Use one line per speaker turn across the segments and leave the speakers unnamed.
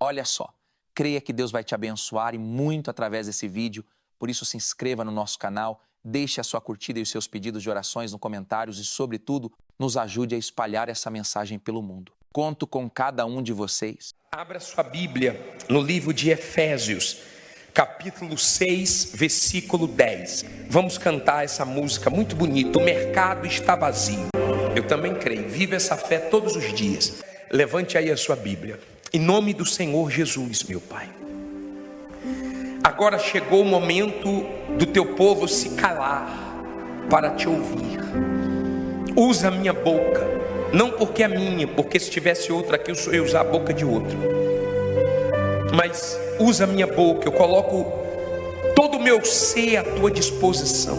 Olha só, creia que Deus vai te abençoar e muito através desse vídeo. Por isso, se inscreva no nosso canal, deixe a sua curtida e os seus pedidos de orações nos comentários e, sobretudo, nos ajude a espalhar essa mensagem pelo mundo. Conto com cada um de vocês.
Abra sua Bíblia no livro de Efésios, capítulo 6, versículo 10. Vamos cantar essa música muito bonita. O mercado está vazio. Eu também creio. Viva essa fé todos os dias. Levante aí a sua Bíblia. Em nome do Senhor Jesus, meu Pai. Agora chegou o momento do teu povo se calar para te ouvir. Usa a minha boca, não porque é minha, porque se tivesse outra aqui eu ia usar a boca de outro. Mas usa a minha boca, eu coloco todo o meu ser à tua disposição,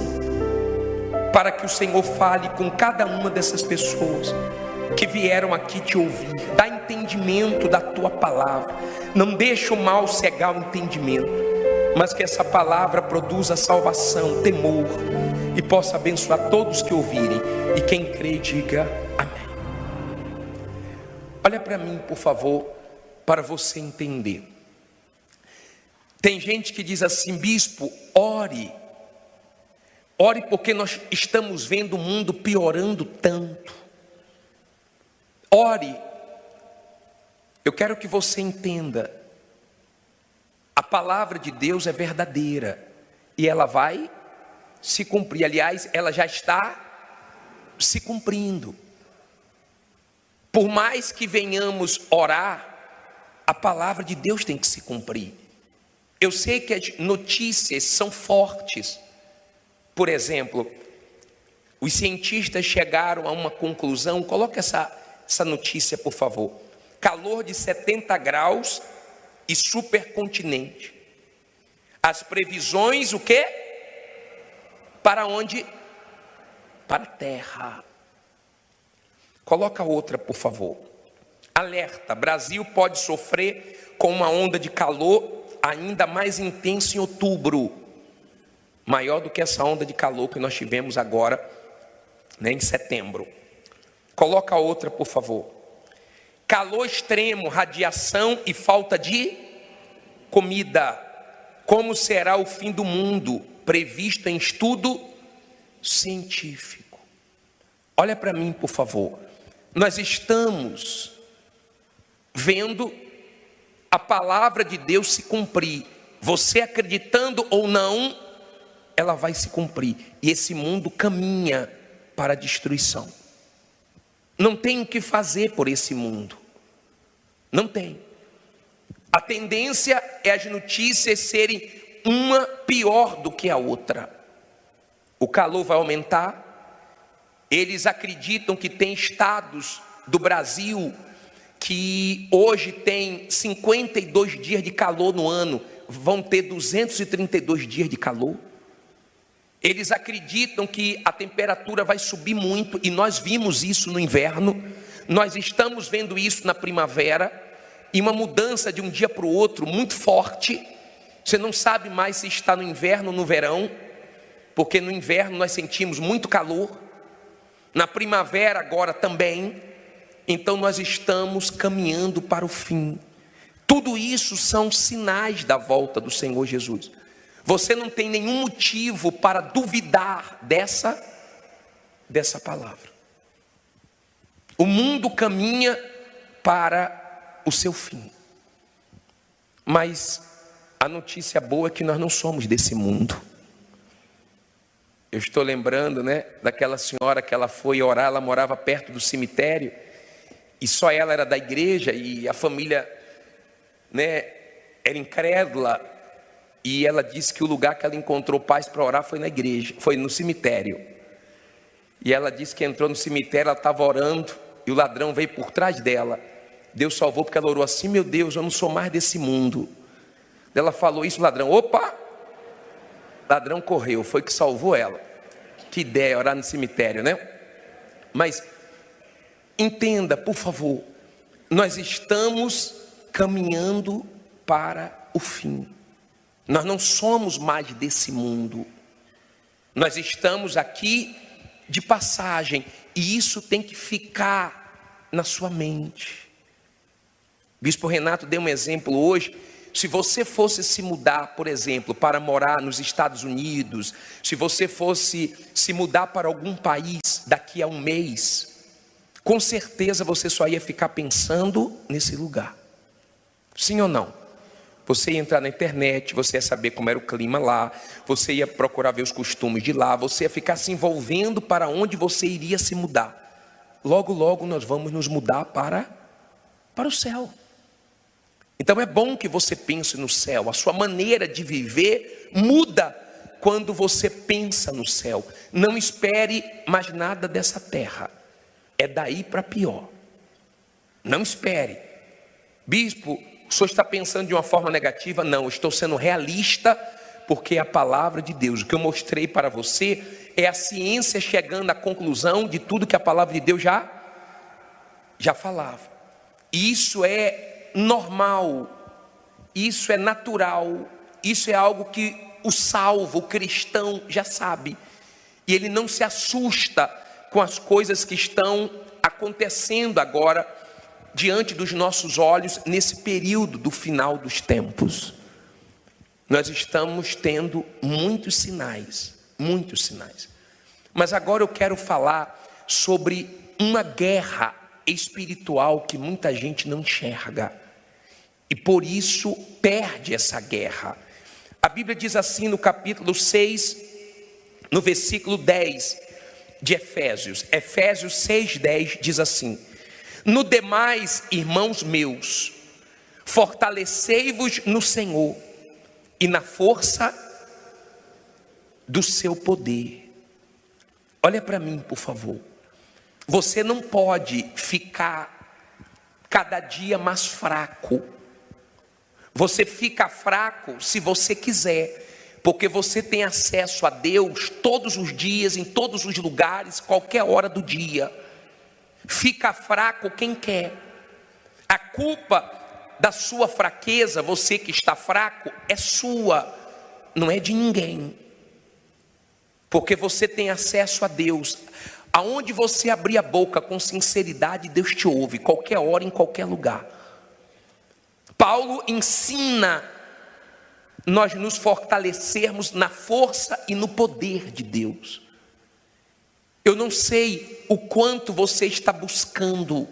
para que o Senhor fale com cada uma dessas pessoas que vieram aqui te ouvir. Dá entendimento da tua palavra. Não deixa o mal cegar o entendimento, mas que essa palavra produza salvação, temor, e possa abençoar todos que ouvirem. E quem crê, diga amém. Olha para mim, por favor, para você entender. Tem gente que diz assim: bispo, ore. Ore porque nós estamos vendo o mundo piorando tanto. Ore. Eu quero que você entenda. A palavra de Deus é verdadeira e ela vai se cumprir. Aliás, ela já está se cumprindo. Por mais que venhamos orar, a palavra de Deus tem que se cumprir. Eu sei que as notícias são fortes. Por exemplo, os cientistas chegaram a uma conclusão. Coloca essa notícia, por favor. Calor de 70 graus e supercontinente. As previsões, o quê? Para onde? Para a Terra. Coloca outra, por favor. Alerta: Brasil pode sofrer com uma onda de calor ainda mais intensa em outubro. Maior do que essa onda de calor que nós tivemos agora, né, em setembro. Coloca outra, por favor. Calor extremo, radiação e falta de comida. Como será o fim do mundo? Previsto em estudo científico. Olha para mim, por favor. Nós estamos vendo a palavra de Deus se cumprir. Você acreditando ou não, ela vai se cumprir. E esse mundo caminha para a destruição. Não tem o que fazer por esse mundo. Não tem. A tendência é as notícias serem uma pior do que a outra. O calor vai aumentar. Eles acreditam que tem estados do Brasil que hoje tem 52 dias de calor no ano, vão ter 232 dias de calor. Eles acreditam que a temperatura vai subir muito, e nós vimos isso no inverno, nós estamos vendo isso na primavera, e uma mudança de um dia para o outro muito forte. Você não sabe mais se está no inverno ou no verão, porque no inverno nós sentimos muito calor, na primavera agora também. Então nós estamos caminhando para o fim. Tudo isso são sinais da volta do Senhor Jesus. Você não tem nenhum motivo para duvidar dessa palavra. O mundo caminha para o seu fim. Mas a notícia boa é que nós não somos desse mundo. Eu estou lembrando, daquela senhora que ela foi orar, ela morava perto do cemitério, e só ela era da igreja, e a família, era incrédula, e ela disse que o lugar que ela encontrou paz para orar foi na igreja, foi no cemitério. E ela disse que entrou no cemitério, ela estava orando, e o ladrão veio por trás dela. Deus salvou porque ela orou assim: meu Deus, eu não sou mais desse mundo. Ela falou isso, o ladrão, opa! O ladrão correu, foi que salvou ela. Que ideia, orar no cemitério, Mas entenda, por favor, nós estamos caminhando para o fim. Nós não somos mais desse mundo. Nós estamos aqui de passagem, e isso tem que ficar na sua mente. Bispo Renato deu um exemplo hoje. Se você fosse se mudar, por exemplo, para morar nos Estados Unidos, se você fosse se mudar para algum país daqui a um mês, com certeza você só ia ficar pensando nesse lugar. Sim ou não? Você ia entrar na internet, você ia saber como era o clima lá, você ia procurar ver os costumes de lá, você ia ficar se envolvendo para onde você iria se mudar. Logo, logo nós vamos nos mudar para o céu. Então é bom que você pense no céu. A sua maneira de viver muda quando você pensa no céu. Não espere mais nada dessa terra. É daí para pior. Não espere. Bispo, o senhor está pensando de uma forma negativa? Não, eu estou sendo realista, porque é a palavra de Deus. O que eu mostrei para você é a ciência chegando à conclusão de tudo que a palavra de Deus já falava. E isso é normal, isso é natural, isso é algo que o salvo, o cristão já sabe. E ele não se assusta com as coisas que estão acontecendo agora diante dos nossos olhos nesse período do final dos tempos. Nós estamos tendo muitos sinais. Mas agora eu quero falar sobre uma guerra espiritual que muita gente não enxerga e por isso perde essa guerra. A Bíblia diz assim no capítulo 6, no versículo 10 de Efésios 6:10 diz assim: no demais, irmãos meus, fortalecei-vos no Senhor e na força do seu poder. Olha para mim, por favor. Você não pode ficar cada dia mais fraco. Você fica fraco se você quiser, porque você tem acesso a Deus todos os dias, em todos os lugares, qualquer hora do dia. Fica fraco quem quer. A culpa da sua fraqueza, você que está fraco, é sua, não é de ninguém. Porque você tem acesso a Deus. Aonde você abrir a boca com sinceridade, Deus te ouve, qualquer hora, em qualquer lugar. Paulo ensina nós nos fortalecermos na força e no poder de Deus. Eu não sei o quanto você está buscando,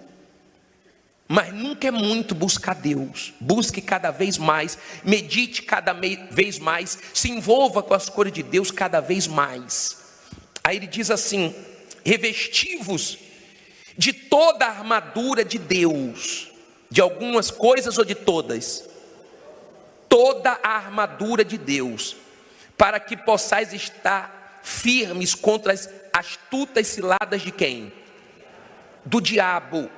mas nunca é muito buscar Deus. Busque cada vez mais, medite cada vez mais, se envolva com as coisas de Deus cada vez mais. Aí ele diz assim: revesti-vos de toda a armadura de Deus. De algumas coisas ou de todas? Toda a armadura de Deus, para que possais estar firmes contra as astutas ciladas de quem? Do diabo.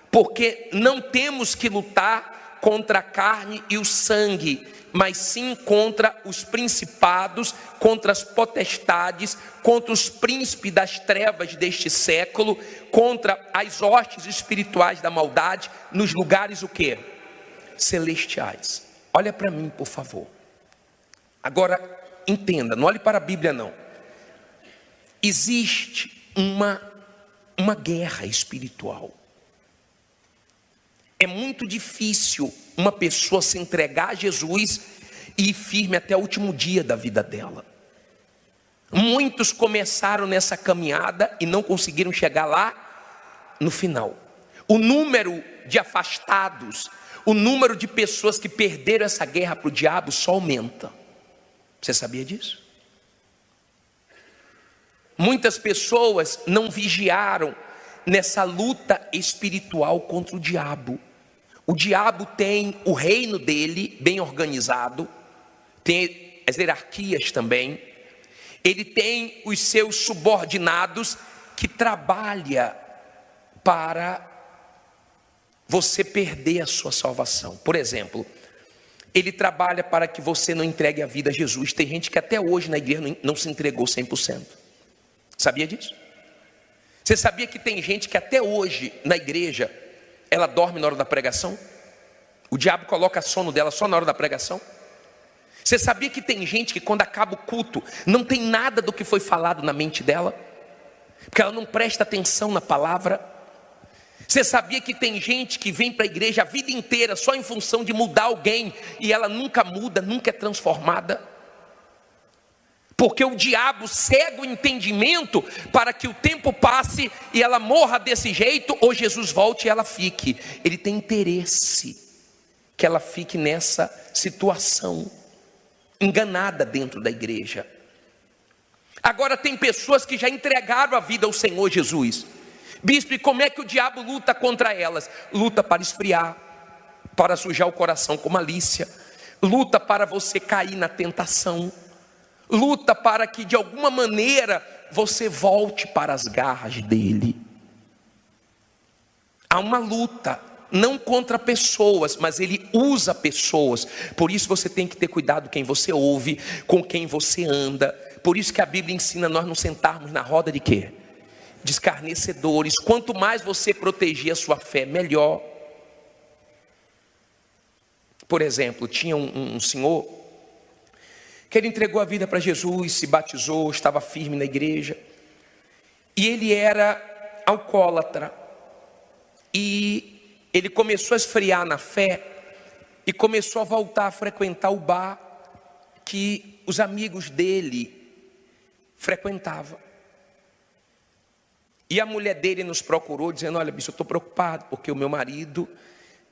Porque não temos que lutar contra a carne e o sangue, mas sim contra os principados, contra as potestades, contra os príncipes das trevas deste século, contra as hostes espirituais da maldade, nos lugares o quê? Celestiais. Olha para mim, por favor. Agora, entenda, não olhe para a Bíblia não. Existe uma guerra espiritual. É muito difícil uma pessoa se entregar a Jesus e ir firme até o último dia da vida dela. Muitos começaram nessa caminhada e não conseguiram chegar lá no final. O número de afastados, o número de pessoas que perderam essa guerra para o diabo só aumenta. Você sabia disso? Muitas pessoas não vigiaram nessa luta espiritual contra o diabo. O diabo tem o reino dele bem organizado, tem as hierarquias também, ele tem os seus subordinados que trabalham para você perder a sua salvação. Por exemplo, ele trabalha para que você não entregue a vida a Jesus. Tem gente que até hoje na igreja não se entregou 100%. Sabia disso? Você sabia que tem gente que até hoje na igreja ela dorme na hora da pregação? O diabo coloca sono dela só na hora da pregação? Você sabia que tem gente que quando acaba o culto não tem nada do que foi falado na mente dela? Porque ela não presta atenção na palavra. Você sabia que tem gente que vem para a igreja a vida inteira só em função de mudar alguém e ela nunca muda, nunca é transformada? Porque o diabo cega o entendimento para que o tempo passe e ela morra desse jeito, ou Jesus volte e ela fique. Ele tem interesse que ela fique nessa situação, enganada dentro da igreja. Agora tem pessoas que já entregaram a vida ao Senhor Jesus. Bispo, e como é que o diabo luta contra elas? Luta para esfriar, para sujar o coração com malícia, luta para você cair na tentação, luta para que de alguma maneira você volte para as garras dele. Há uma luta, não contra pessoas, mas ele usa pessoas. Por isso você tem que ter cuidado com quem você ouve, com quem você anda. Por isso que a Bíblia ensina nós não sentarmos na roda de quê? De escarnecedores. Quanto mais você proteger a sua fé, melhor. Por exemplo, tinha um senhor que ele entregou a vida para Jesus, se batizou, estava firme na igreja, e ele era alcoólatra, e ele começou a esfriar na fé, e começou a voltar a frequentar o bar que os amigos dele frequentavam. E a mulher dele nos procurou, dizendo: olha, bicho, eu estou preocupado, porque o meu marido,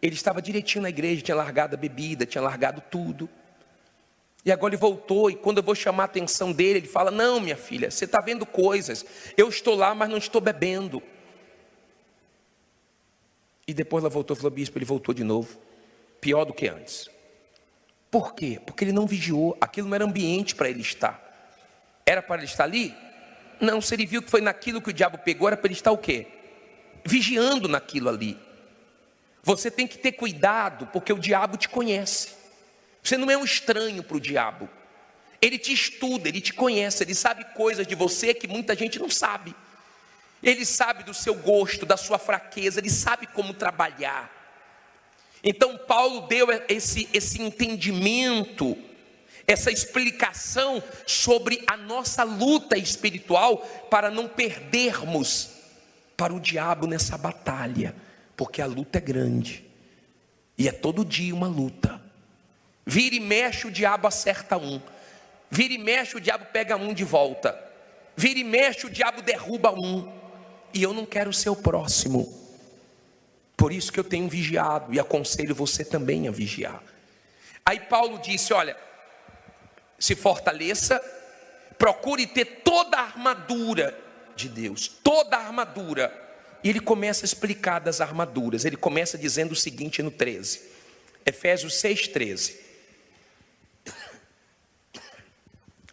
ele estava direitinho na igreja, tinha largado a bebida, tinha largado tudo. E agora ele voltou, e quando eu vou chamar a atenção dele, ele fala: não, minha filha, você está vendo coisas, eu estou lá, mas não estou bebendo. E depois ela voltou e falou: bispo, ele voltou de novo, pior do que antes. Por quê? Porque ele não vigiou, aquilo não era ambiente para ele estar. Era para ele estar ali? Não, se ele viu que foi naquilo que o diabo pegou, era para ele estar o quê? Vigiando naquilo ali. Você tem que ter cuidado, porque o diabo te conhece. Você não é um estranho para o diabo. Ele te estuda, ele te conhece, ele sabe coisas de você que muita gente não sabe. Ele sabe do seu gosto, da sua fraqueza, ele sabe como trabalhar. Então Paulo deu esse entendimento, essa explicação sobre a nossa luta espiritual, para não perdermos para o diabo nessa batalha, porque a luta é grande, e é todo dia uma luta. Vira e mexe, o diabo acerta um, vira e mexe, o diabo pega um de volta, vira e mexe, o diabo derruba um, e eu não quero ser o próximo. Por isso que eu tenho vigiado, e aconselho você também a vigiar. Aí Paulo disse: olha, se fortaleça, procure ter toda a armadura de Deus, toda a armadura. E ele começa a explicar das armaduras. Ele começa dizendo o seguinte no 13, Efésios 6,13: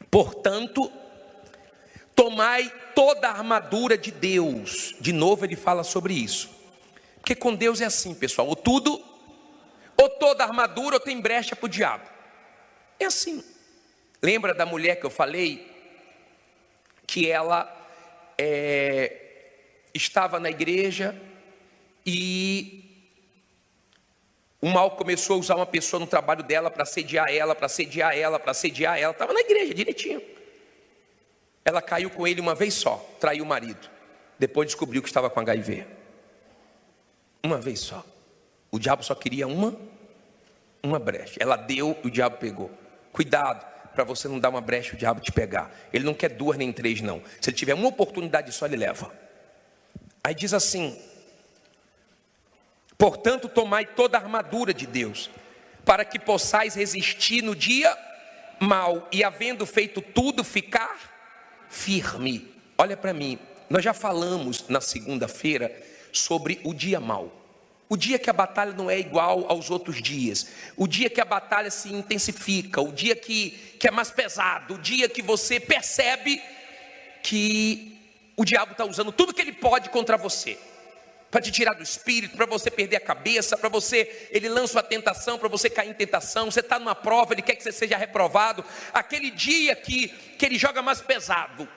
portanto, tomai toda a armadura de Deus. De novo ele fala sobre isso, porque com Deus é assim, pessoal, ou tudo, ou toda a armadura, ou tem brecha para o diabo. É assim. Lembra da mulher que eu falei, que ela estava na igreja e o mal começou a usar uma pessoa no trabalho dela para assediar ela, estava na igreja direitinho. Ela caiu com ele uma vez só, traiu o marido, depois descobriu que estava com HIV. Uma vez só. O diabo só queria uma brecha. Ela deu, o diabo pegou. Cuidado para você não dar uma brecha e o diabo te pegar. Ele não quer 2 nem 3 não. Se ele tiver uma oportunidade só, ele leva. Aí diz assim: portanto, tomai toda a armadura de Deus, para que possais resistir no dia mau, e havendo feito tudo, ficar firme. Olha para mim, nós já falamos na segunda-feira sobre o dia mau. O dia que a batalha não é igual aos outros dias, o dia que a batalha se intensifica, o dia que é mais pesado, o dia que você percebe que o diabo está usando tudo que ele pode contra você, para te tirar do espírito, para você perder a cabeça, para você, ele lança uma tentação, para você cair em tentação, você está numa prova, ele quer que você seja reprovado, aquele dia que ele joga mais pesado.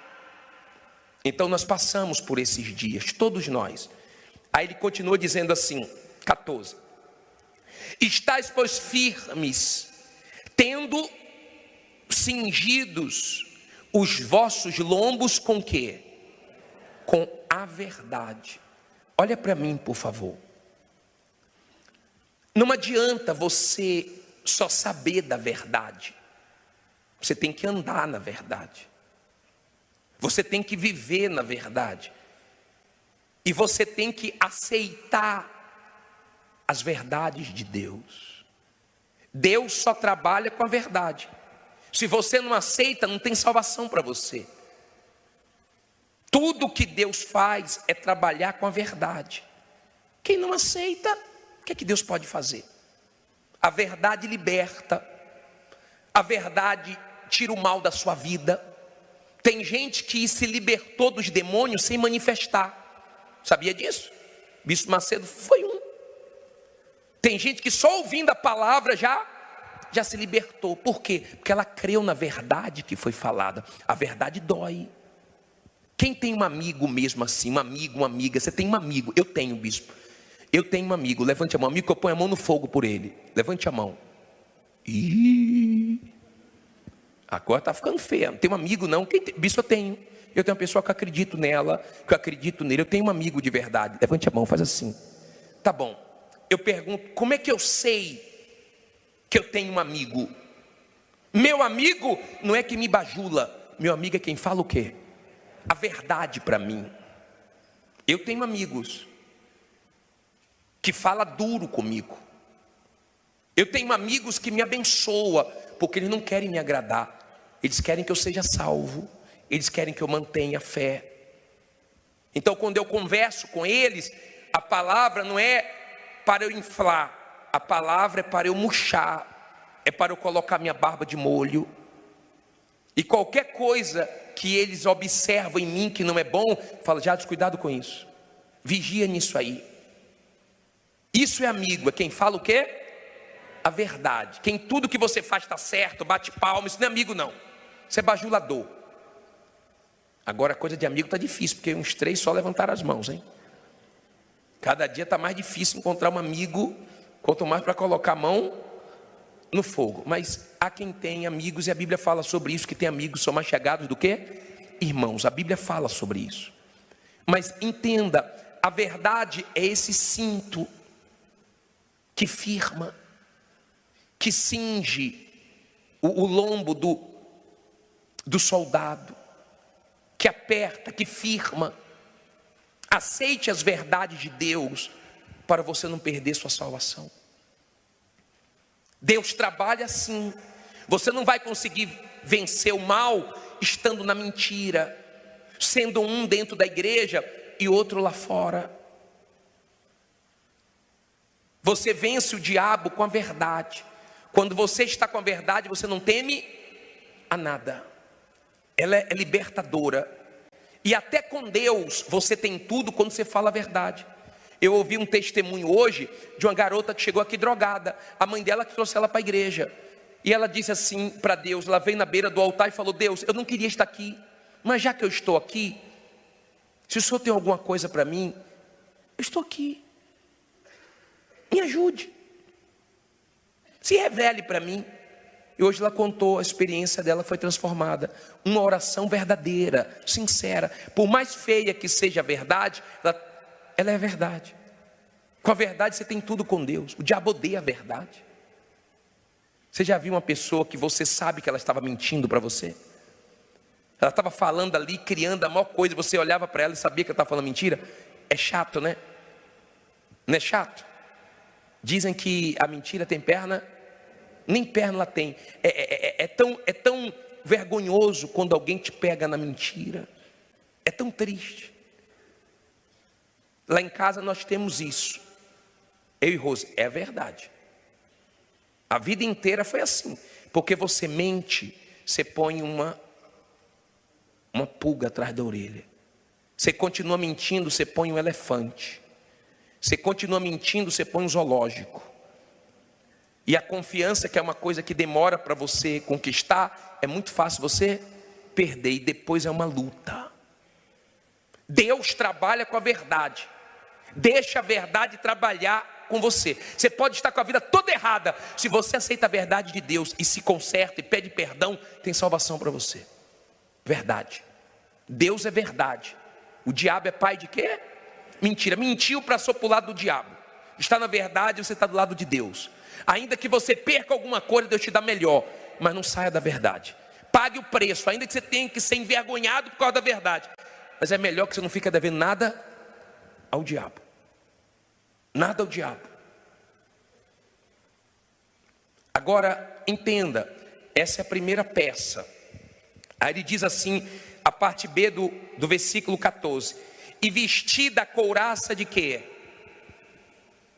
Então nós passamos por esses dias, todos nós. Aí ele continua dizendo assim, 14: estais, pois, firmes, tendo cingidos os vossos lombos com quê? Com a verdade. olha para mim, por favor. Não adianta você só saber da verdade. Você tem que andar na verdade. Você tem que viver na verdade. E você tem que aceitar as verdades de Deus. Deus só trabalha com a verdade. Se você não aceita, não tem salvação para você. Tudo que Deus faz é trabalhar com a verdade. Quem não aceita, o que é que Deus pode fazer? A verdade liberta. A verdade tira o mal da sua vida. Tem gente que se libertou dos demônios sem manifestar. Sabia disso? Bispo Macedo foi um. Tem gente que só ouvindo a palavra já se libertou. Por quê? Porque ela creu na verdade que foi falada. A verdade dói. Quem tem um amigo mesmo assim, um amigo, uma amiga, você tem um amigo, eu tenho, bispo. Eu tenho um amigo, levante a mão, amigo que eu ponho a mão no fogo por ele. Levante a mão. Ih, agora está ficando feio. Não tem um amigo não, bispo eu tenho. Eu tenho uma pessoa que eu acredito nela, que eu acredito nele. Eu tenho um amigo de verdade. Levante a mão, faz assim. Tá bom. Eu pergunto, como é que eu sei que eu tenho um amigo? Meu amigo não é que me bajula. Meu amigo é quem fala o quê? A verdade para mim. Eu tenho amigos que falam duro comigo. Eu tenho amigos que me abençoam, porque eles não querem me agradar. Eles querem que eu seja salvo. Eles querem que eu mantenha a fé. Então quando eu converso com eles, a palavra não é para eu inflar. A palavra é para eu murchar. É para eu colocar minha barba de molho. E qualquer coisa que eles observam em mim que não é bom, fala, já descuidado com isso. Vigia nisso aí. Isso é amigo, é quem fala o quê? A verdade. Quem tudo que você faz está certo, bate palma, isso não é amigo não. Isso é bajulador. Agora a coisa de amigo está difícil, porque uns 3 só levantaram as mãos, hein? Cada dia está mais difícil encontrar um amigo, quanto mais para colocar a mão no fogo. Mas há quem tem amigos, e a Bíblia fala sobre isso, que tem amigos que são mais chegados do que irmãos. A Bíblia fala sobre isso. Mas entenda, a verdade é esse cinto que firma, que cinge o lombo do soldado, que aperta, que firma. Aceite as verdades de Deus para você não perder sua salvação. Deus trabalha assim. Você não vai conseguir vencer o mal estando na mentira, sendo um dentro da igreja e outro lá fora. Você vence o diabo com a verdade. Quando você está com a verdade, você não teme a nada. Ela é libertadora. E até com Deus você tem tudo quando você fala a verdade. Eu ouvi um testemunho hoje de uma garota que chegou aqui drogada. A mãe dela que trouxe ela para a igreja. E ela disse assim para Deus, ela veio na beira do altar e falou, Deus, eu não queria estar aqui, mas já que eu estou aqui, se o Senhor tem alguma coisa para mim, eu estou aqui. Me ajude. Se revele para mim. E hoje ela contou, a experiência dela foi transformada. Uma oração verdadeira, sincera. Por mais feia que seja a verdade, ela é a verdade. Com a verdade você tem tudo com Deus. O diabo odeia a verdade. Você já viu uma pessoa que você sabe que ela estava mentindo para você? Ela estava falando ali, criando a maior coisa, você olhava para ela e sabia que ela estava falando mentira? É chato, né? Não é chato? Dizem que a mentira tem perna, nem perna ela tem. É tão vergonhoso quando alguém te pega na mentira. É tão triste. Lá em casa nós temos isso. Eu e Rose, é verdade. A vida inteira foi assim. Porque você mente, você põe uma pulga atrás da orelha. Você continua mentindo, você põe um elefante. Você continua mentindo, você põe um zoológico. E a confiança, que é uma coisa que demora para você conquistar, é muito fácil você perder, e depois é uma luta. Deus trabalha com a verdade. Deixa a verdade trabalhar com você. Você pode estar com a vida toda errada. Se você aceita a verdade de Deus e se conserta e pede perdão, tem salvação para você. Verdade. Deus é verdade. O diabo é pai de quê? Mentira, mentiu para para o lado do diabo. Está na verdade, você está do lado de Deus. Ainda que você perca alguma coisa, Deus te dá melhor, mas não saia da verdade. Pague o preço, ainda que você tenha que ser envergonhado por causa da verdade, mas é melhor que você não fique devendo nada ao diabo. Nada ao diabo. Agora, entenda, essa é a primeira peça. Aí ele diz assim, a parte B do versículo 14: e vestida a couraça de quê?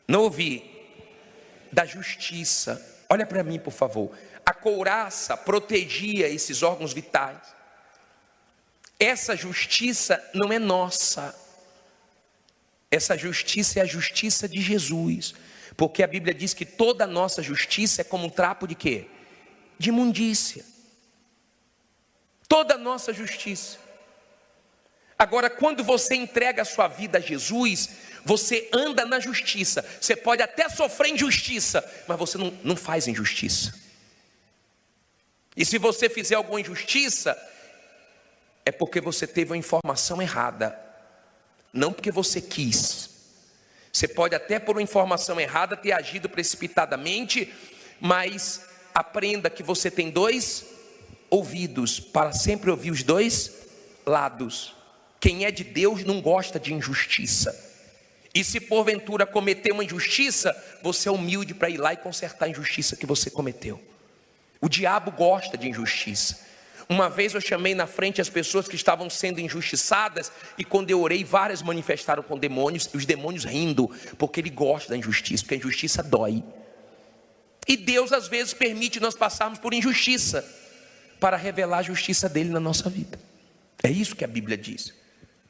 Não ouvi. Da justiça. Olha para mim, por favor. A couraça protegia esses órgãos vitais. Essa justiça não é nossa. Essa justiça é a justiça de Jesus. Porque a Bíblia diz que toda a nossa justiça é como um trapo de quê? De imundícia. Toda a nossa justiça. Agora, quando você entrega a sua vida a Jesus, você anda na justiça. Você pode até sofrer injustiça, mas você não faz injustiça. E se você fizer alguma injustiça, é porque você teve uma informação errada, não porque você quis. Você pode até por uma informação errada ter agido precipitadamente, mas aprenda que você tem dois ouvidos para sempre ouvir os dois lados. Quem é de Deus não gosta de injustiça. E se porventura cometer uma injustiça, você é humilde para ir lá e consertar a injustiça que você cometeu. O diabo gosta de injustiça. Uma vez eu chamei na frente as pessoas que estavam sendo injustiçadas, e quando eu orei, várias manifestaram com demônios, e os demônios rindo, porque ele gosta da injustiça, porque a injustiça dói. E Deus às vezes permite nós passarmos por injustiça, para revelar a justiça dele na nossa vida. É isso que a Bíblia diz.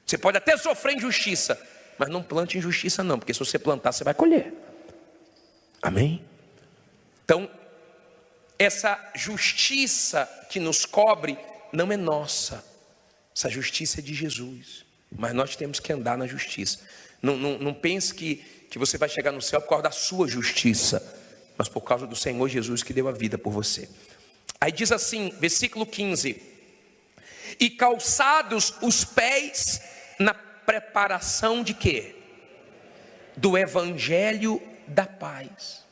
Você pode até sofrer injustiça, mas não plante injustiça não, porque se você plantar, você vai colher. Amém? Então, essa justiça que nos cobre não é nossa. Essa justiça é de Jesus. Mas nós temos que andar na justiça. Não pense que você vai chegar no céu por causa da sua justiça, mas por causa do Senhor Jesus que deu a vida por você. Aí diz assim, versículo 15: e calçados os pés na preparação de quê? Do evangelho da paz.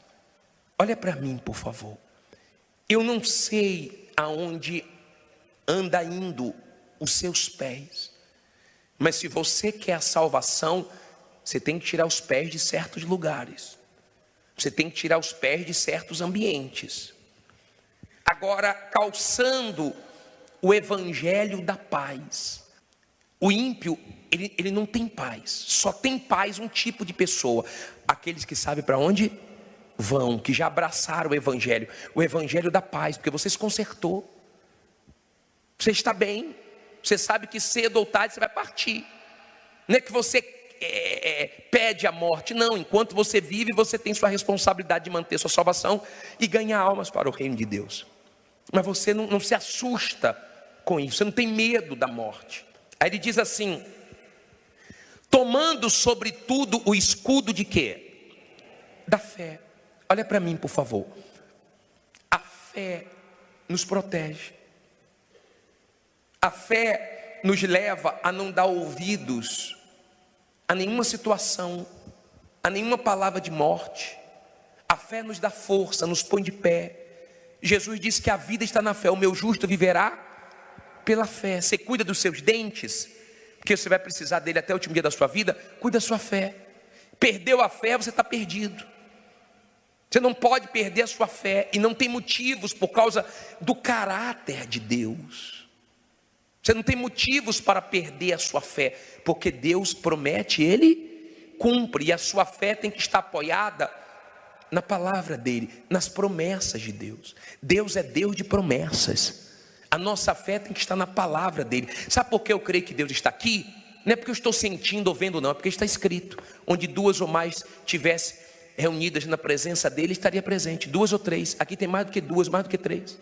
Olha para mim, por favor. Eu não sei aonde anda indo os seus pés, mas se você quer a salvação, você tem que tirar os pés de certos lugares. Você tem que tirar os pés de certos ambientes. Agora, calçando o evangelho da paz. O ímpio, ele não tem paz. Só tem paz um tipo de pessoa: aqueles que sabem para onde vão, que já abraçaram o evangelho da paz, porque você se consertou, você está bem, você sabe que cedo ou tarde você vai partir. Não é que você pede a morte, não. Enquanto você vive, você tem sua responsabilidade de manter sua salvação e ganhar almas para o reino de Deus. Mas você não se assusta com isso, você não tem medo da morte. Aí ele diz assim: tomando sobretudo o escudo de quê? Da fé. Olha para mim, por favor. A fé nos protege. A fé nos leva a não dar ouvidos a nenhuma situação, a nenhuma palavra de morte. A fé nos dá força, nos põe de pé. Jesus disse que a vida está na fé. O meu justo viverá pela fé. Você cuida dos seus dentes, porque você vai precisar dele até o último dia da sua vida. Cuida da sua fé. Perdeu a fé, você está perdido. Você não pode perder a sua fé, e não tem motivos por causa do caráter de Deus. Você não tem motivos para perder a sua fé, porque Deus promete, Ele cumpre, e a sua fé tem que estar apoiada na palavra dEle, nas promessas de Deus. Deus é Deus de promessas. A nossa fé tem que estar na palavra dEle. Sabe por que eu creio que Deus está aqui? Não é porque eu estou sentindo ou vendo, não, é porque está escrito: onde duas ou mais tivessem reunidas na presença dEle, estaria presente. Duas ou três. Aqui tem mais do que duas, mais do que três.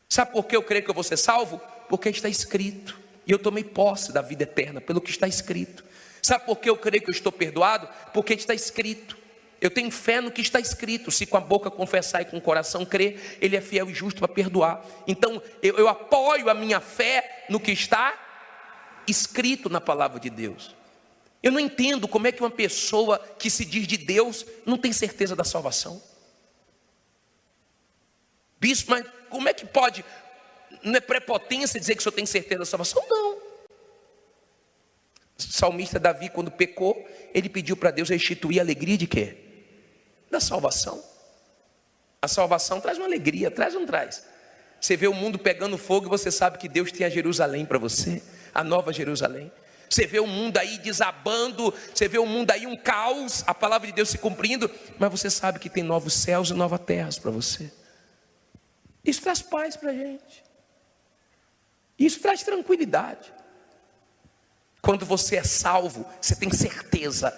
Sabe por que eu creio que eu vou ser salvo? Porque está escrito. E eu tomei posse da vida eterna pelo que está escrito. Sabe por que eu creio que eu estou perdoado? Porque está escrito. Eu tenho fé no que está escrito. Se com a boca confessar e com o coração crer, Ele é fiel e justo para perdoar. Então eu apoio a minha fé no que está escrito na palavra de Deus. Eu não entendo como é que uma pessoa que se diz de Deus não tem certeza da salvação. Bispo, mas como é que pode? Não é prepotência dizer que o senhor tem certeza da salvação? Não. O salmista Davi, quando pecou, ele pediu para Deus restituir a alegria de quê? Da salvação. A salvação traz uma alegria, traz ou não traz? Você vê o mundo pegando fogo e você sabe que Deus tem a Jerusalém para você, a nova Jerusalém. Você vê o mundo aí desabando, você vê o mundo aí um caos, a palavra de Deus se cumprindo, mas você sabe que tem novos céus e novas terras para você. Isso traz paz para a gente. Isso traz tranquilidade. Quando você é salvo, você tem certeza,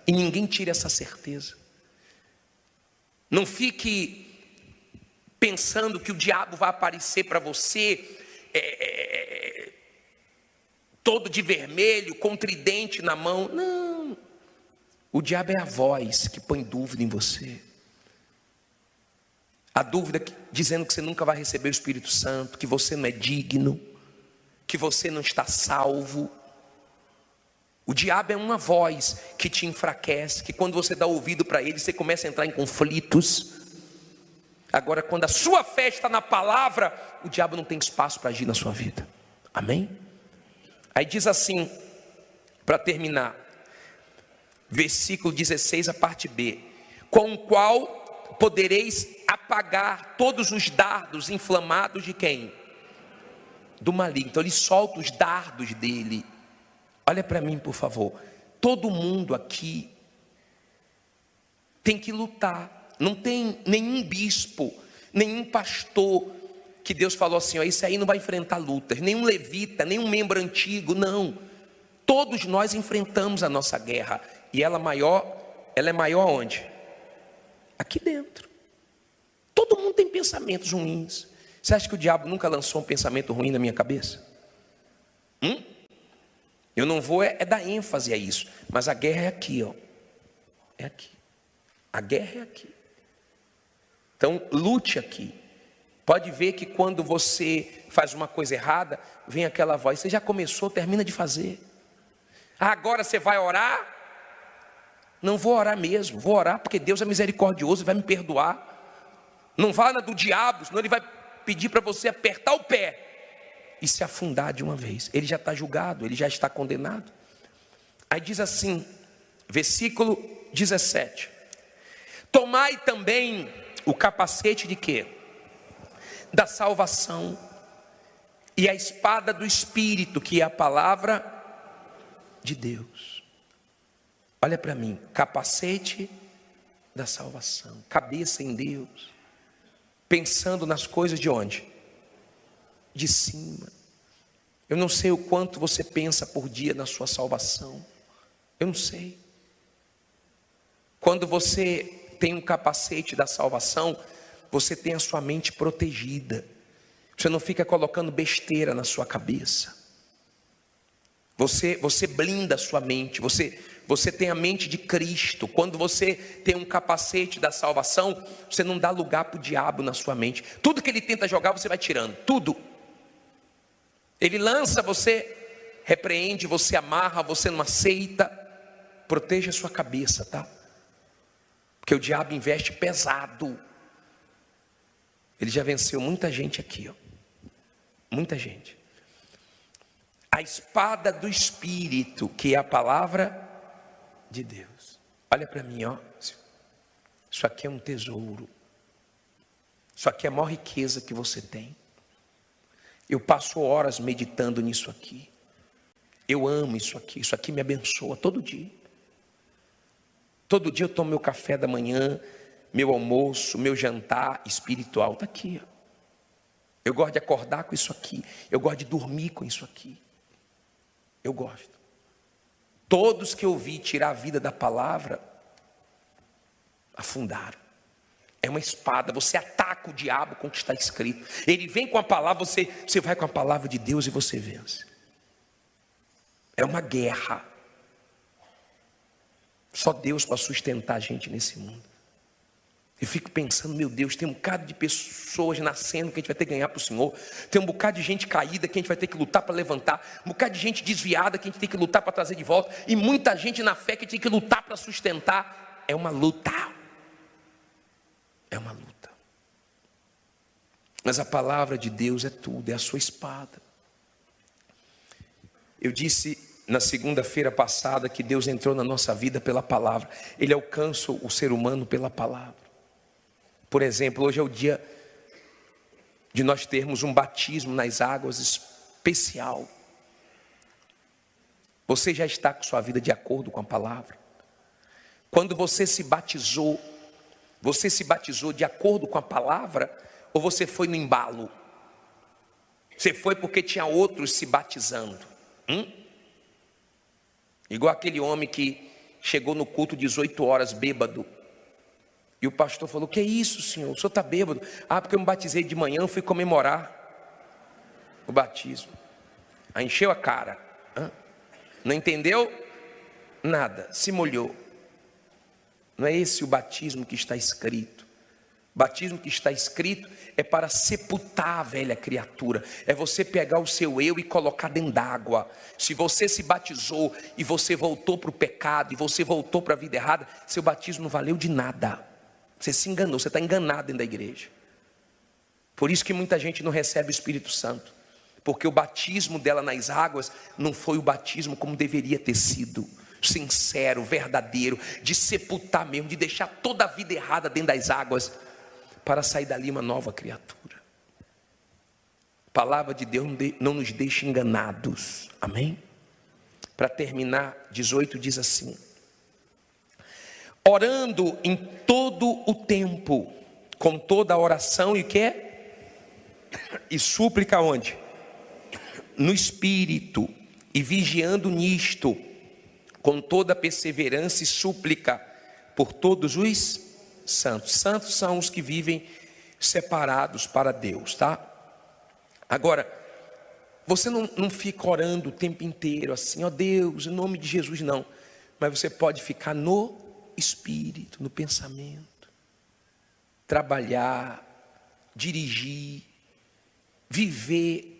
e ninguém tira essa certeza. Não fique pensando que o diabo vai aparecer para você todo de vermelho, com tridente na mão. Não. O diabo é a voz que põe dúvida em você. A dúvida dizendo que você nunca vai receber o Espírito Santo, que você não é digno, que você não está salvo. O diabo é uma voz que te enfraquece, que quando você dá ouvido para ele, você começa a entrar em conflitos. Agora, quando a sua fé está na palavra, o diabo não tem espaço para agir na sua vida. Amém? Aí diz assim, para terminar, versículo 16, a parte B: com o qual podereis apagar todos os dardos inflamados de quem? Do maligno. Então ele solta os dardos dele. Olha para mim, por favor. Todo mundo aqui tem que lutar. Não tem nenhum bispo, nenhum pastor que Deus falou assim, ó, esse aí não vai enfrentar lutas, nenhum levita, nenhum membro antigo, não. Todos nós enfrentamos a nossa guerra. E ela é maior onde? Aqui dentro. Todo mundo tem pensamentos ruins. Você acha que o diabo nunca lançou um pensamento ruim na minha cabeça? Eu não vou dar ênfase a isso. Mas a guerra é aqui, ó. É aqui. A guerra é aqui. Então, lute aqui. Pode ver que quando você faz uma coisa errada, vem aquela voz, você já começou, termina de fazer. Agora você vai orar? Não vou orar mesmo, vou orar porque Deus é misericordioso e vai me perdoar. Não vá na do diabo, senão ele vai pedir para você apertar o pé e se afundar de uma vez. Ele já está julgado, ele já está condenado. Aí diz assim, versículo 17: tomai também o capacete de quê? Da salvação, e a espada do Espírito, que é a palavra de Deus. Olha para mim, capacete da salvação, cabeça em Deus, pensando nas coisas de onde? De cima. Eu não sei o quanto você pensa por dia na sua salvação, eu não sei. Quando você tem um capacete da salvação, você tem a sua mente protegida. Você não fica colocando besteira na sua cabeça. Você blinda a sua mente. Você tem a mente de Cristo. Quando você tem um capacete da salvação, você não dá lugar para o diabo na sua mente. Tudo que ele tenta jogar, você vai tirando. Tudo. Ele lança, você repreende, você amarra, você não aceita. Proteja a sua cabeça, tá? Porque o diabo investe pesado. Ele já venceu muita gente aqui, ó. Muita gente. A espada do Espírito, que é a palavra de Deus. Olha para mim, ó. Isso aqui é um tesouro. Isso aqui é a maior riqueza que você tem. Eu passo horas meditando nisso aqui. Eu amo isso aqui. Isso aqui me abençoa todo dia. Todo dia eu tomo meu café da manhã, meu almoço, meu jantar espiritual, está aqui. Ó. Eu gosto de acordar com isso aqui. Eu gosto de dormir com isso aqui. Eu gosto. Todos que eu vi tirar a vida da palavra, afundaram. É uma espada, você ataca o diabo com o que está escrito. Ele vem com a palavra, você vai com a palavra de Deus e você vence. É uma guerra. Só Deus para sustentar a gente nesse mundo. Eu fico pensando, meu Deus, tem um bocado de pessoas nascendo que a gente vai ter que ganhar para o Senhor. Tem um bocado de gente caída que a gente vai ter que lutar para levantar. Um bocado de gente desviada que a gente tem que lutar para trazer de volta. E muita gente na fé que a gente tem que lutar para sustentar. É uma luta. É uma luta. Mas a palavra de Deus é tudo, é a sua espada. Eu disse na segunda-feira passada que Deus entrou na nossa vida pela palavra. Ele alcança o ser humano pela palavra. Por exemplo, hoje é o dia de nós termos um batismo nas águas especial. Você já está com sua vida de acordo com a palavra? Quando você se batizou de acordo com a palavra, ou você foi no embalo? Você foi porque tinha outros se batizando? Igual aquele homem que chegou no culto 18 horas bêbado. E o pastor falou: que é isso, senhor? O senhor está bêbado? Ah, porque eu me batizei de manhã, eu fui comemorar o batismo. Aí encheu a cara. Não entendeu nada, se molhou. Não é esse o batismo que está escrito. O batismo que está escrito é para sepultar a velha criatura. É você pegar o seu eu e colocar dentro d'água. Se você se batizou e você voltou para o pecado, e você voltou para a vida errada, seu batismo não valeu de nada. Você se enganou, você está enganado dentro da igreja. Por isso que muita gente não recebe o Espírito Santo. Porque o batismo dela nas águas não foi o batismo como deveria ter sido. Sincero, verdadeiro, de sepultar mesmo, de deixar toda a vida errada dentro das águas, para sair dali uma nova criatura. A palavra de Deus não nos deixa enganados. Amém? Para terminar, 18 diz assim: orando em todo o tempo, com toda a oração e que? E súplica onde? No Espírito, e vigiando nisto, com toda perseverança e súplica por todos os santos. Santos são os que vivem separados para Deus, tá? Agora, você não fica orando o tempo inteiro assim, ó Deus, em nome de Jesus, não. Mas você pode ficar no Espírito, no pensamento, trabalhar, dirigir, viver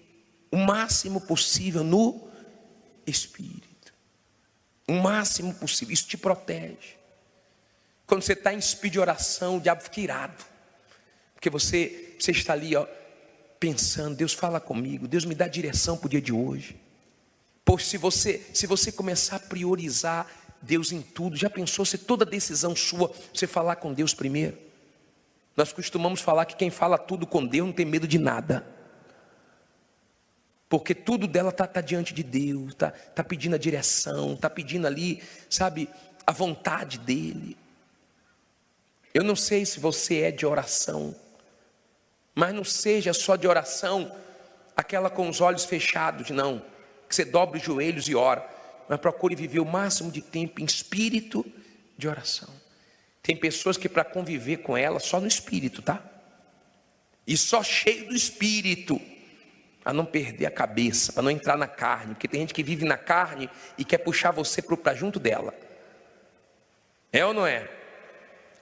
o máximo possível no Espírito, o máximo possível. Isso te protege. Quando você está em espírito de oração, o diabo fica irado, porque você está ali, ó, pensando: Deus fala comigo, Deus me dá direção para o dia de hoje. Pois se você começar a priorizar Deus em tudo, já pensou se toda decisão sua, você falar com Deus primeiro? Nós costumamos falar que quem fala tudo com Deus não tem medo de nada, porque tudo dela está diante de Deus, está pedindo a direção, está pedindo ali, sabe, a vontade dEle. Eu não sei se você é de oração, mas não seja só de oração, aquela com os olhos fechados, não, que você dobra os joelhos e ora, mas procure viver o máximo de tempo em espírito de oração. Tem pessoas que para conviver com ela, só no espírito, tá? E só cheio do espírito, para não perder a cabeça, para não entrar na carne, porque tem gente que vive na carne e quer puxar você para junto dela. É ou não é?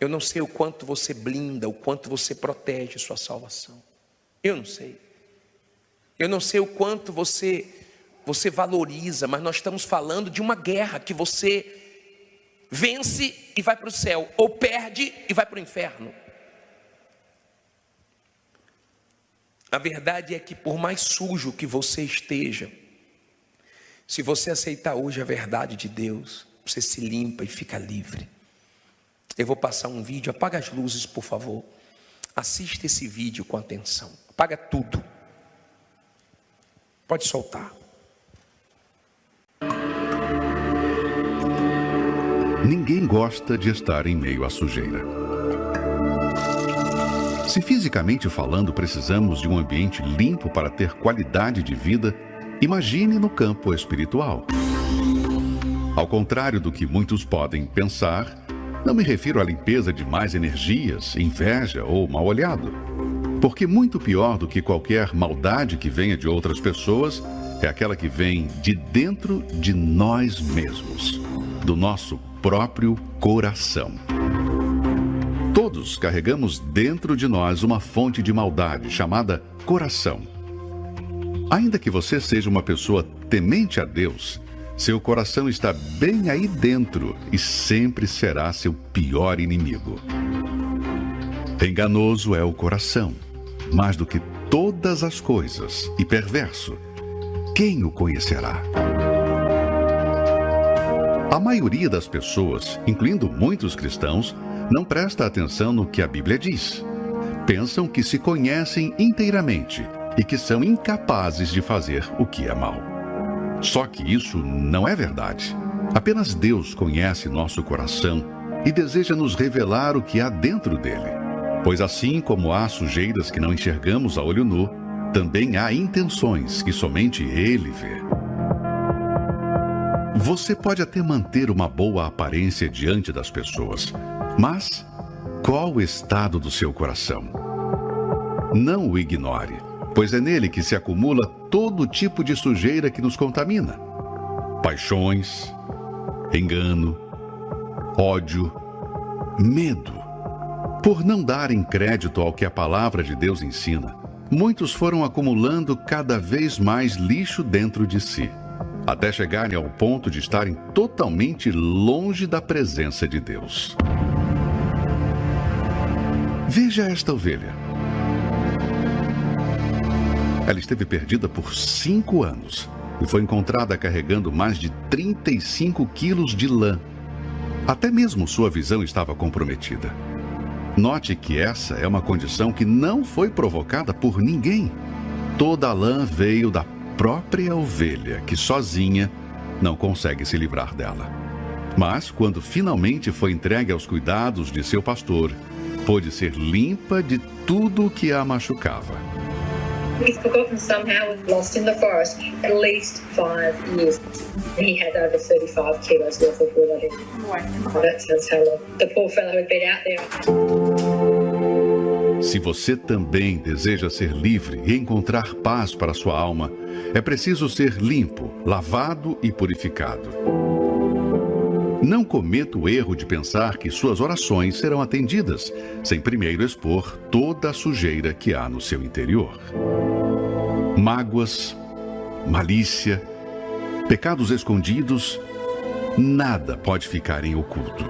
Eu não sei o quanto você blinda, o quanto você protege a sua salvação. Eu não sei. Eu não sei o quanto você valoriza, mas nós estamos falando de uma guerra que você vence e vai para o céu, ou perde e vai para o inferno. A verdade é que por mais sujo que você esteja, se você aceitar hoje a verdade de Deus, você se limpa e fica livre. Eu vou passar um vídeo, apaga as luzes por favor, assista esse vídeo com atenção, apaga tudo, pode soltar.
Ninguém gosta de estar em meio à sujeira. Se fisicamente falando precisamos de um ambiente limpo para ter qualidade de vida, imagine no campo espiritual. Ao contrário do que muitos podem pensar, não me refiro à limpeza de más energias, inveja ou mal-olhado. Porque muito pior do que qualquer maldade que venha de outras pessoas é aquela que vem de dentro de nós mesmos, do nosso próprio coração. Todos carregamos dentro de nós uma fonte de maldade chamada coração. Ainda que você seja uma pessoa temente a Deus, seu coração está bem aí dentro e sempre será seu pior inimigo. Enganoso é o coração, mais do que todas as coisas, e perverso. Quem o conhecerá? A maioria das pessoas, incluindo muitos cristãos, não presta atenção no que a Bíblia diz. Pensam que se conhecem inteiramente e que são incapazes de fazer o que é mal. Só que isso não é verdade. Apenas Deus conhece nosso coração e deseja nos revelar o que há dentro dele. Pois assim como há sujeiras que não enxergamos a olho nu, também há intenções que somente Ele vê. Você pode até manter uma boa aparência diante das pessoas, mas qual o estado do seu coração? Não o ignore, pois é nele que se acumula todo tipo de sujeira que nos contamina. Paixões, engano, ódio, medo. Por não darem crédito ao que a palavra de Deus ensina, muitos foram acumulando cada vez mais lixo dentro de si, até chegarem ao ponto de estarem totalmente longe da presença de Deus. Veja esta ovelha. Ela esteve perdida por 5 anos e foi encontrada carregando mais de 35 quilos de lã. Até mesmo sua visão estava comprometida. Note que essa é uma condição que não foi provocada por ninguém. Toda a lã veio da própria ovelha, que sozinha não consegue se livrar dela. Mas, quando finalmente foi entregue aos cuidados de seu pastor, pôde ser limpa de tudo o que a machucava.
He's forgotten somehow, lost in the forest, at least 5 years. He had over 35 kilos worth of wool on him. That sounds how long. The poor fellow had been out there.
Se você também deseja ser livre e encontrar paz para sua alma, é preciso ser limpo, lavado e purificado. Não cometa o erro de pensar que suas orações serão atendidas, sem primeiro expor toda a sujeira que há no seu interior. Mágoas, malícia, pecados escondidos, nada pode ficar em oculto.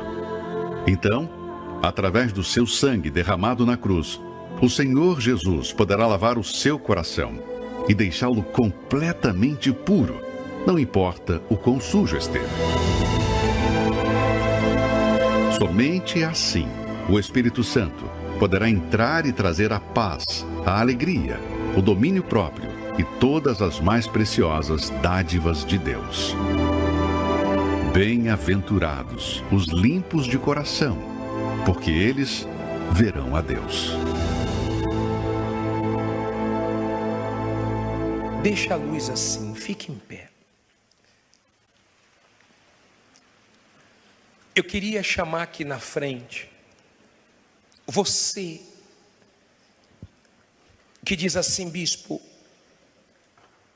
Então, através do seu sangue derramado na cruz, o Senhor Jesus poderá lavar o seu coração e deixá-lo completamente puro, não importa o quão sujo esteve. Somente assim, o Espírito Santo poderá entrar e trazer a paz, a alegria, o domínio próprio e todas as mais preciosas dádivas de Deus. Bem-aventurados os limpos de coração, porque eles verão a Deus.
Deixa a luz assim, fique em pé. Eu queria chamar aqui na frente você que diz assim: bispo,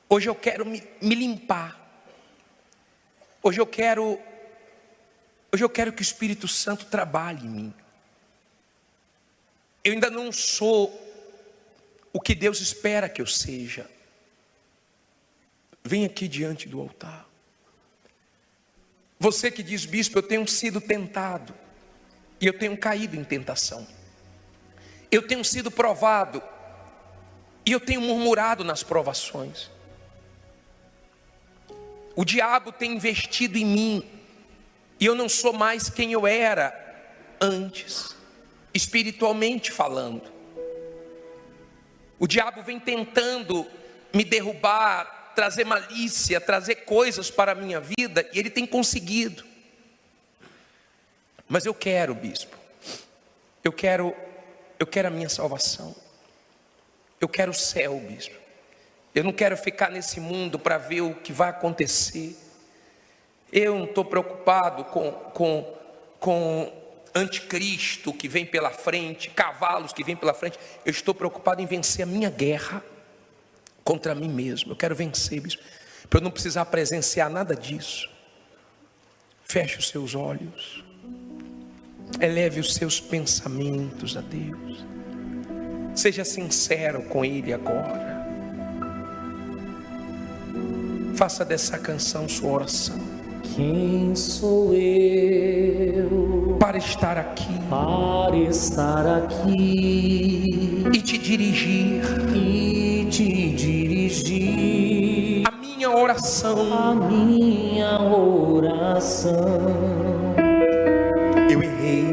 hoje eu quero me limpar. Hoje eu quero que o Espírito Santo trabalhe em mim. Eu ainda não sou o que Deus espera que eu seja. Vem aqui diante do altar. Você que diz: bispo, eu tenho sido tentado e eu tenho caído em tentação. Eu tenho sido provado e eu tenho murmurado nas provações. O diabo tem investido em mim e eu não sou mais quem eu era antes, espiritualmente falando. O diabo vem tentando me derrubar, trazer malícia, trazer coisas para a minha vida, e ele tem conseguido. Mas eu quero, bispo, eu quero a minha salvação. Eu quero o céu, bispo. Eu não quero ficar nesse mundo para ver o que vai acontecer. Eu não estou preocupado com anticristo que vem pela frente, cavalos que vêm pela frente. Eu estou preocupado em vencer a minha guerra contra mim mesmo. Eu quero vencer, bispo, para eu não precisar presenciar nada disso. Feche os seus olhos. Eleve os seus pensamentos a Deus. Seja sincero com Ele agora. Faça dessa canção sua oração.
Quem sou eu
para estar aqui
e
te dirigir
a
minha oração. Eu errei,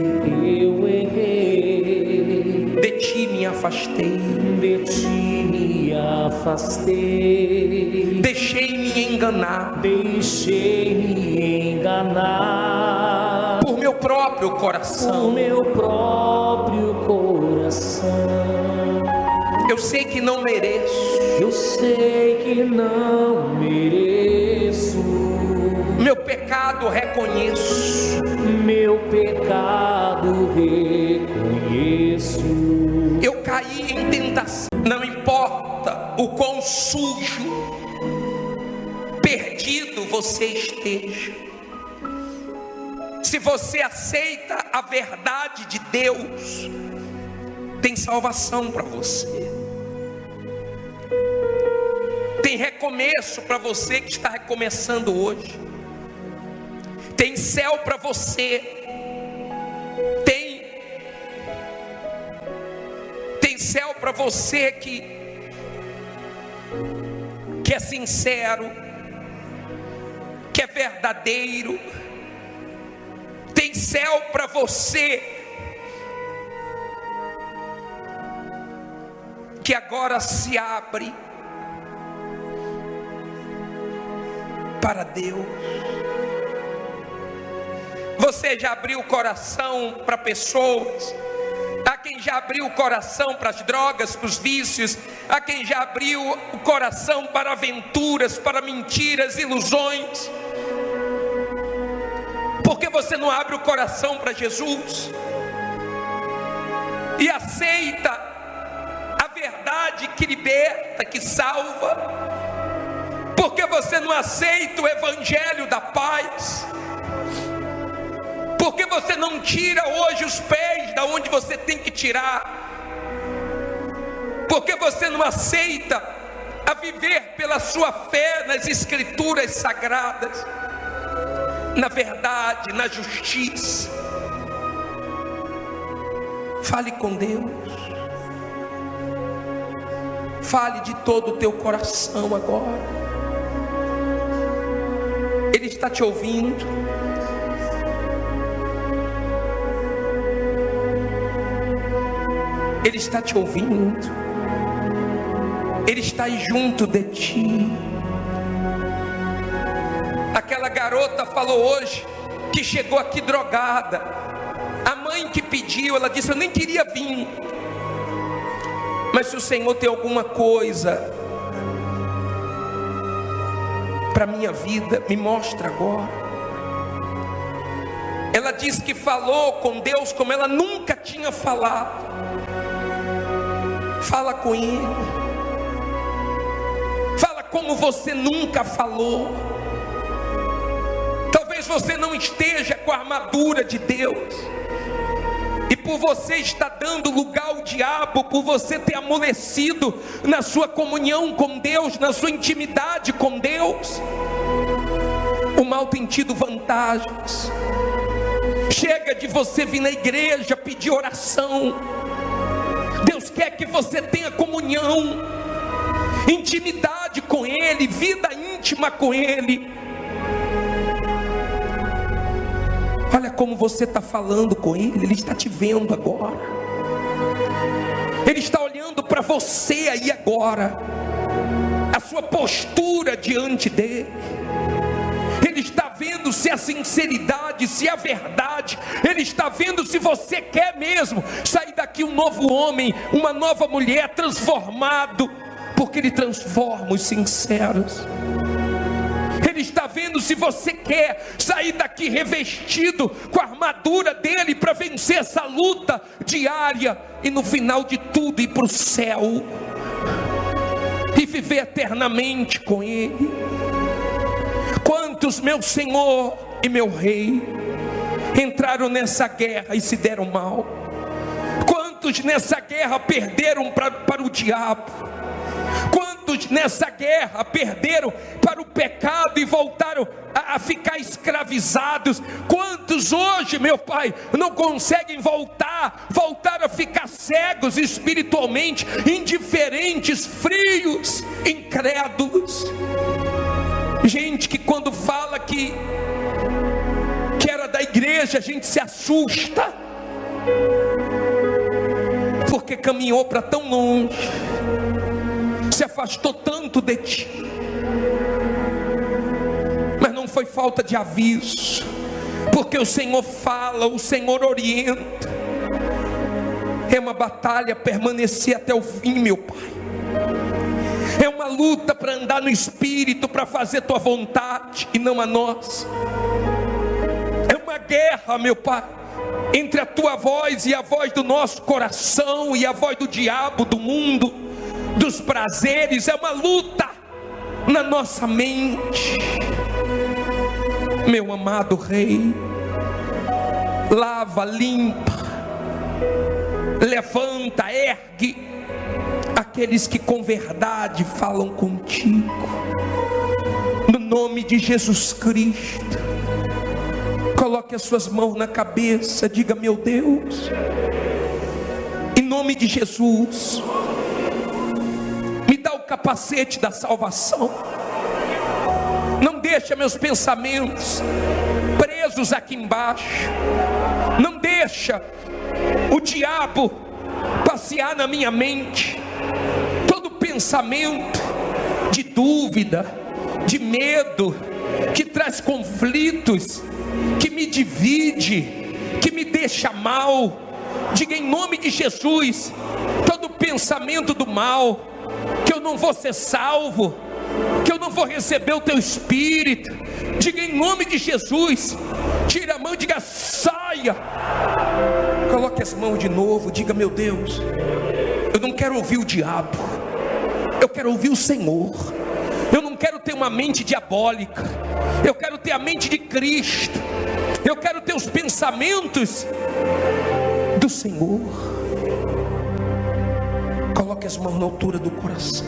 de ti me afastei, deixei-me enganar, por meu próprio coração. Eu sei que não mereço, meu pecado reconheço, eu caí em tentação. Não importa o quão sujo, perdido você esteja, se você aceita a verdade de Deus, tem salvação para você. Tem recomeço para você que está recomeçando hoje. Tem céu para você. Tem céu para você que é sincero, que é verdadeiro. Tem céu para você que agora se abre para Deus. Você já abriu o coração para pessoas? Há quem já abriu o coração para as drogas, para os vícios. Há quem já abriu o coração para aventuras, para mentiras, ilusões. Por que você não abre o coração para Jesus e aceita a verdade que liberta, que salva? Por que você não aceita o evangelho da paz? Por que você não tira hoje os pés da onde você tem que tirar? Por que você não aceita a viver pela sua fé nas escrituras sagradas, na verdade, na justiça? Fale com Deus. Fale de todo o teu coração agora. Ele está te ouvindo. Ele está te ouvindo. Ele está aí junto de ti. Aquela garota falou hoje que chegou aqui drogada. A mãe que pediu, ela disse: eu nem queria vir, mas se o Senhor tem alguma coisa para minha vida, me mostra agora. Ela disse que falou com Deus como ela nunca tinha falado. Fala com Ele. Fala como você nunca falou. Talvez você não esteja com a armadura de Deus, e por você estar dando lugar ao diabo, por você ter amolecido na sua comunhão com Deus, na sua intimidade com Deus, o mal tem tido vantagens. Chega de você vir na igreja pedir oração. Deus quer que você tenha comunhão, intimidade com Ele, vida íntima com Ele. Olha como você está falando com Ele. Ele está te vendo agora. Ele está olhando para você aí agora. A sua postura diante dEle. Ele está vendo se a sinceridade, se a verdade. Ele está vendo se você quer mesmo sair daqui um novo homem, uma nova mulher, transformado. Porque Ele transforma os sinceros. Ele está vendo se você quer sair daqui revestido com a armadura dele para vencer essa luta diária e no final de tudo ir para o céu e viver eternamente com Ele. Quantos, meu Senhor e meu Rei, entraram nessa guerra e se deram mal? Quantos nessa guerra perderam para o diabo? Quantos nessa guerra perderam para o pecado e voltaram a ficar escravizados? Quantos hoje, meu Pai, não conseguem voltar a ficar cegos espiritualmente, indiferentes, frios, incrédulos? Gente que quando fala que era da igreja, a gente se assusta, porque caminhou para tão longe, se afastou tanto de ti. Mas não foi falta de aviso, porque o Senhor fala, o Senhor orienta. É uma batalha permanecer até o fim, meu Pai. É uma luta para andar no Espírito, para fazer tua vontade e não a nossa. É uma guerra, meu Pai, entre a tua voz e a voz do nosso coração, e a voz do diabo, do mundo, dos prazeres. É uma luta na nossa mente. Meu amado Rei, lava, limpa, levanta, ergue aqueles que com verdade falam contigo, no nome de Jesus Cristo. Coloque as suas mãos na cabeça, diga: meu Deus, em nome de Jesus, me dá o capacete da salvação. Não deixa meus pensamentos presos aqui embaixo. Não deixa o diabo passear na minha mente. Todo pensamento de dúvida, de medo, que traz conflitos, que me divide, que me deixa mal. Diga em nome de Jesus: todo pensamento do mal, que eu não vou ser salvo, que eu não vou receber o teu Espírito. Diga em nome de Jesus. Tira a mão e diga: saia. Coloque as mãos de novo, diga: meu Deus, eu não quero ouvir o diabo, eu quero ouvir o Senhor. Eu não quero ter uma mente diabólica, eu quero ter a mente de Cristo. Eu quero ter os pensamentos do Senhor. Coloque as mãos na altura do coração.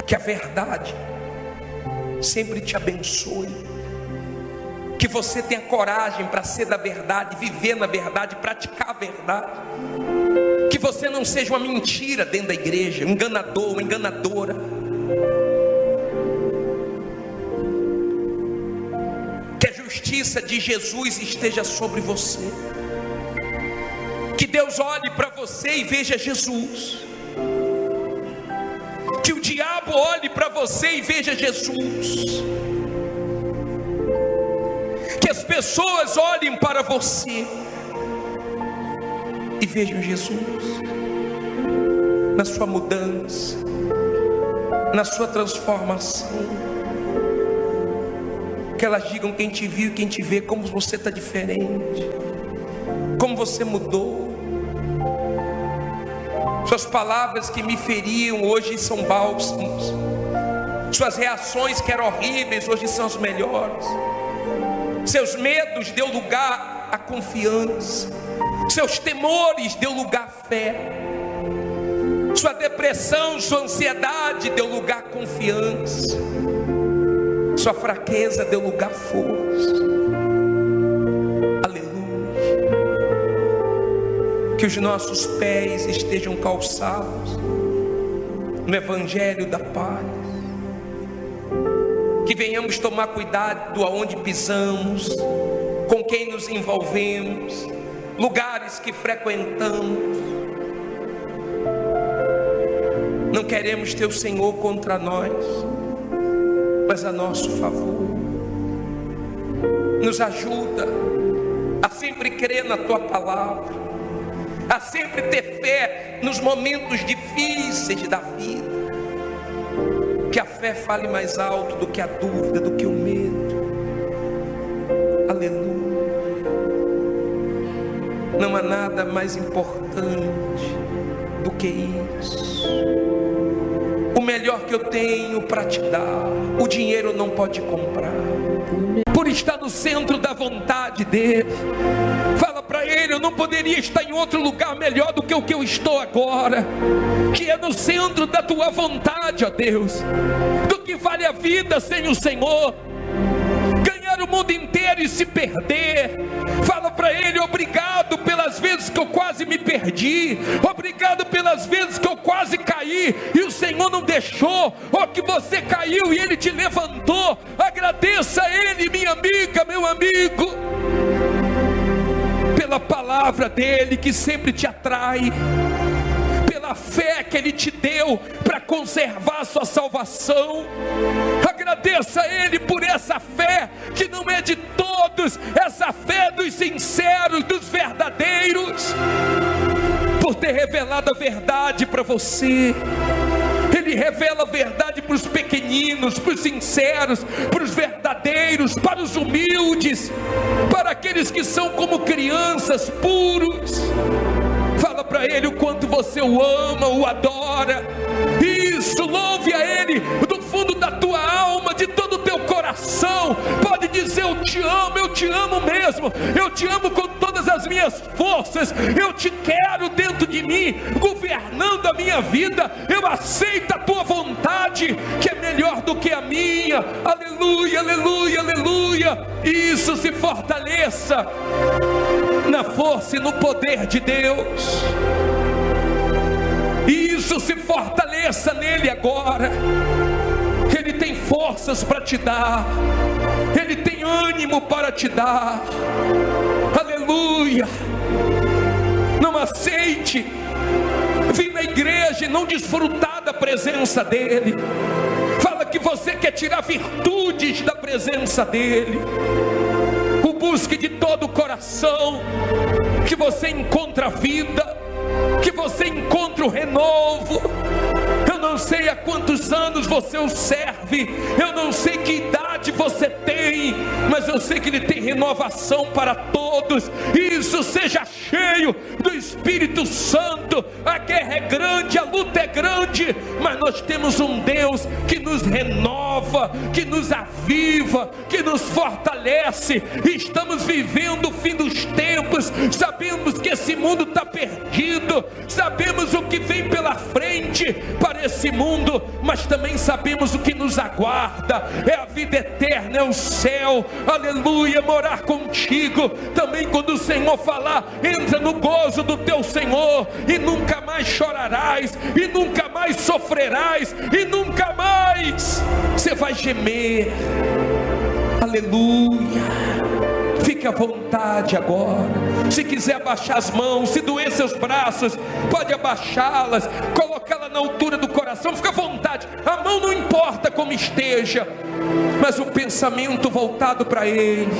Que a verdade sempre te abençoe. Que você tenha coragem para ser da verdade, viver na verdade, praticar a verdade. Que você não seja uma mentira dentro da igreja, um enganador, uma enganadora. Que a justiça de Jesus esteja sobre você. Que Deus olhe para você e veja Jesus. Que o diabo olhe para você e veja Jesus. Que as pessoas olhem para você e vejam Jesus na sua mudança, na sua transformação. Que elas digam, quem te viu e quem te vê, como você está diferente, como você mudou. Suas palavras que me feriam hoje são bálsamos. Suas reações que eram horríveis hoje são as melhores. Seus medos deu lugar à confiança. Seus temores deu lugar à fé. Sua depressão, sua ansiedade deu lugar à confiança. Sua fraqueza deu lugar à força. Aleluia. Que os nossos pés estejam calçados no Evangelho da paz. Que venhamos tomar cuidado aonde pisamos, com quem nos envolvemos, lugares que frequentamos. Não queremos ter o Senhor contra nós, mas a nosso favor. Nos ajuda a sempre crer na Tua palavra, a sempre ter fé nos momentos difíceis da vida. Que a fé fale mais alto do que a dúvida, do que o medo. Aleluia. Não há nada mais importante do que isso. O o melhor que eu tenho para te dar, o dinheiro não pode comprar. Por estar no centro da vontade dele, fala para ele: eu não poderia estar em outro lugar melhor do que o que eu estou agora, que é no centro da tua vontade, ó Deus. Do que vale a vida sem o Senhor? Ganhar o mundo inteiro e se perder. Fala para ele: obrigado pelas vezes que eu quase me perdi, obrigado pelas vezes que eu quase caí e o Senhor não deixou, ou que você caiu e Ele te levantou. Agradeça a Ele, minha amiga, meu amigo, pela palavra dEle que sempre te atrai, pela fé que Ele te deu para conservar a sua salvação. Agradeça a Ele por essa fé que não é de todos, essa fé dos sinceros, dos verdadeiros, por ter revelado a verdade para você. Ele revela a verdade para os pequeninos, para os sinceros, para os verdadeiros, para os humildes, para aqueles que são como crianças, puros. Fala para ele o quanto você o ama, o adora. Isso, louve a Ele do fundo da tua alma, de todo o teu coração. Pode dizer: eu te amo mesmo, eu te amo com todas as minhas forças, eu te quero dentro de mim, governando a minha vida. Eu aceito a tua vontade, que é melhor do que a minha. Aleluia, aleluia, aleluia. Isso, se fortaleça na força e no poder de Deus. Isso, se fortaleça nele agora. Ele tem forças para te dar, Ele tem ânimo para te dar. Aleluia. Não aceite vir na igreja e não desfrutar da presença dEle. Fala que você quer tirar virtudes da presença dEle. O busque de todo o coração, que você encontre a vida, que você encontre o renovo. Eu não sei há quantos anos você o serve, eu não sei que idade você tem, mas eu sei que Ele tem renovação para todos. Isso, seja cheio do Espírito Santo. A guerra é grande, a luta é grande, mas nós temos um Deus que nos renova, que nos aviva, que nos fortalece. Estamos vivendo o fim dos tempos, sabemos que esse mundo está perdido, sabemos o que vem pela frente para esse mundo, mas também sabemos o que nos aguarda. É a vida eterna, é o céu. Aleluia, morar contigo. Também quando o Senhor falar: entra no gozo do teu Senhor, e nunca mais chorarás, e nunca mais sofrerás, e nunca mais você vai gemer. Aleluia. Fique à vontade agora. Se quiser abaixar as mãos, se doer seus braços, pode abaixá-las, colocá-la na altura do coração. Fique à vontade. A mão não importa como esteja, mas o pensamento voltado para Ele,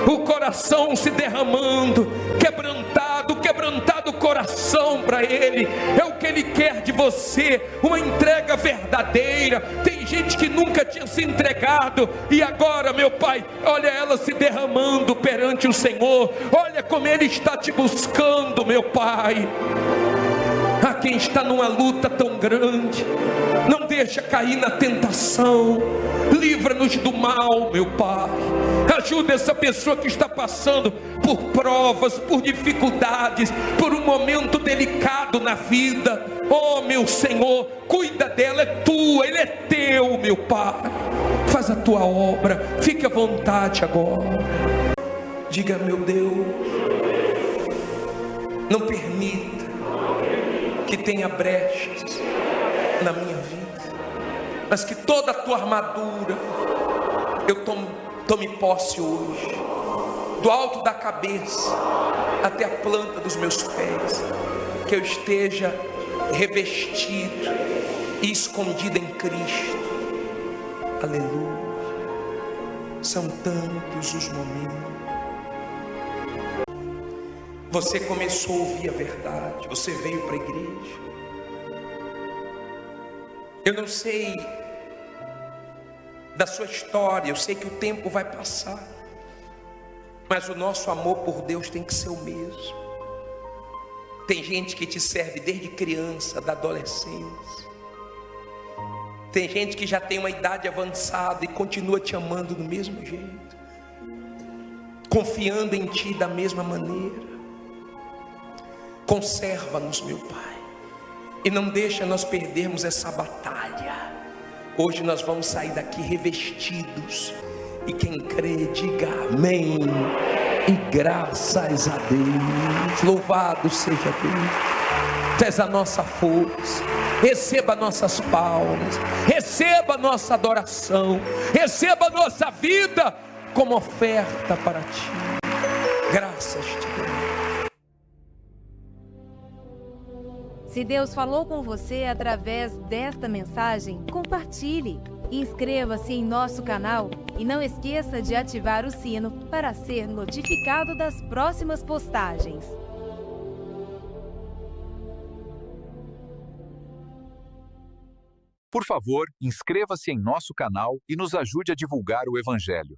o coração se derramando, quebrantado o coração para Ele. É o que Ele quer de você, uma entrega verdadeira. Tem gente que nunca tinha se entregado, e agora, meu Pai, olha ela se derramando perante o Senhor. Olha como Ele está te buscando, meu Pai. A quem está numa luta tão grande, não deixa cair na tentação. Livra-nos do mal, meu Pai. Ajuda essa pessoa que está passando por provas, por dificuldades, por um momento delicado na vida. Oh, meu Senhor, cuida dela, é tua, Ele é teu, meu Pai. Faz a tua obra, fique à vontade agora. Diga: meu Deus, não permita que tenha brechas na minha vida, mas que toda a tua armadura eu tome posse hoje, do alto da cabeça até a planta dos meus pés, que eu esteja revestido e escondido em Cristo. Aleluia. São tantos os momentos. Você começou a ouvir a verdade, você veio para a igreja. Eu não sei da sua história, eu sei que o tempo vai passar, mas o nosso amor por Deus tem que ser o mesmo. Tem gente que te serve desde criança, da adolescência. Tem gente que já tem uma idade avançada e continua te amando do mesmo jeito, confiando em ti da mesma maneira. Conserva-nos, meu Pai, e não deixa nós perdermos essa batalha. Hoje nós vamos sair daqui revestidos, e quem crê, diga amém, e graças a Deus. Louvado seja Deus. Tu és a nossa força. Receba nossas palmas, receba nossa adoração, receba nossa vida como oferta para ti. Graças te dou.
Se Deus falou com você através desta mensagem, compartilhe. Inscreva-se em nosso canal e não esqueça de ativar o sino para ser notificado das próximas postagens.
Por favor, inscreva-se em nosso canal e nos ajude a divulgar o Evangelho.